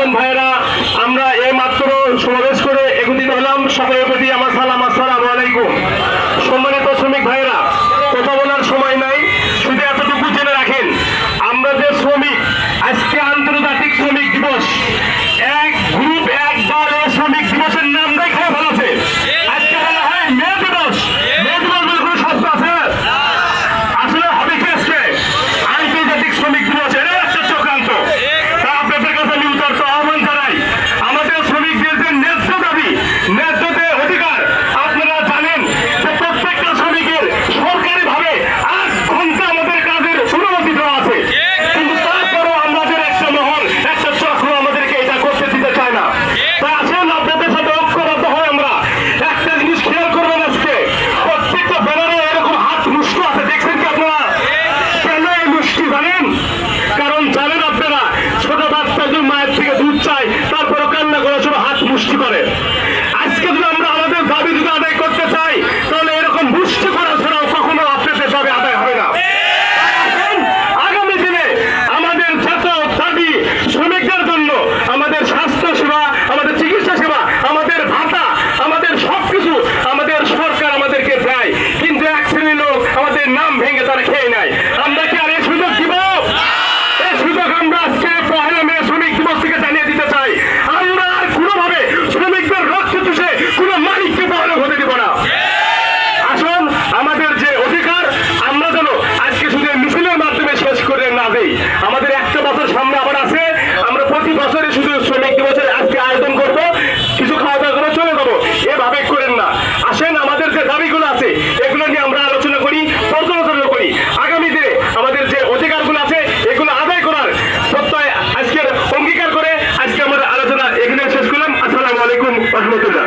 ভাইরা, আমরা এই মাত্র সমাবেশ করে একত্রিত হলাম। সকলের প্রতি আমার সালাম, আসসালামু আলাইকুম। সম্মানিত শ্রমিক ভাইরা, কথা বলার সময় নাই, শুধু এতটুকু জেনে রাখেন, আমরা যে শ্রমিক, আজকে আন্তর্জাতিক শ্রমিক দিবস, এক গ্রুপ একবার শ্রমিক দিবসের নামটাই খেয়ে ফেলেছে। আজকে বলা হয় মে দিবস। মে দিবস বলে কোনো শব্দ আছে? আসলে হবে কি আজকে আন্তর্জাতিক শ্রমিক দিবস? এটা একটা চক্রান্ত। তা আপনাদের কাছে আমি উদারত আহ্বান জানাই, আমাদের শ্রমিকদের যে ন্যায্য দাবি, ন্যায্য যে অধিকার, আপনারা জানেন যে প্রত্যেকটা শ্রমিকের সরকারিভাবে 8 ঘন্টা আমাদের কাজের অনুমতি দেওয়া আছে, কিন্তু তারপরও আমাদের একটা মহল, একটা চক্র আমাদেরকে এটা করতে দিতে চায় না। তাই আসেন আপনাদের সাথে ঐক্যবদ্ধ হয় আমরা। একটা জিনিস খেয়াল করবেন, আজকে প্রত্যেকটা ব্যানারে এরকম হাত মুষ্টি আছে, দেখছেন কি আপনারা? কেন এই মুষ্টি জানেন? কারণ জানেন আপনারা, ছোট বাচ্চা যদি মায়ের থেকে দুধ চায়, তারপরও কান্না করে শুধু হাত মুষ্টি করে। আজকে যদি আমরা আমাদের দাবি যদি আদায় করতে চাই, তাহলে এরকম মুষ্টি করা ছাড়াও কখনো আপনাদের দাবি আদায় হবে না। তাই আসুন, আগামী দিনে আমাদের যত দাবি শ্রমিকদের জন্য, আমাদের স্বাস্থ্য সেবা, আমাদের চিকিৎসা সেবা, আমাদের ভাতা, আমাদের সবকিছু আমাদের সরকার আমাদেরকে দেয়, কিন্তু এক শ্রেণীর লোক আমাদের নাম ভেঙে তারা খেয়ে নেয়। আমরা কি আর এই সুযোগ দিব? এই সুযোগ আমরা আজকে পহেলা মে শ্রমিক দিবস থেকে জানিয়ে দিতে চাই। আমরা আর কোনোভাবে শ্রমিকদের রক্ত চুষে কোনো মালিককে পহেলা হতে দিব না। আসুন, আমাদের যে অধিকার, আমরা যেন আজকে শুধু মিছিলের মাধ্যমে শেষ করে না দেই। আমাদের একটা বছর সামনে আবার আছে, আমরা প্রতি বছরে শুধু শ্রমিক দিবসের আজকে আয়োজন করবো, কিছু খাওয়া দাওয়া করে চলে যাবো, এভাবে করেন না। আসেন, আমাদের যে দাবিগুলো আছে এগুলো নিয়ে আমরা আলোচনা করি, পর্যালোচনা করি। আগামী দিনে আমাদের যে অধিকারগুলো আছে এগুলো আদায় করার প্রত্যয় আজকের অঙ্গীকার করে আজকে আমরা আলোচনা এখানে শেষ করলাম। আসসালামু আলাইকুম ওয়া রাহমাতুল্লাহ।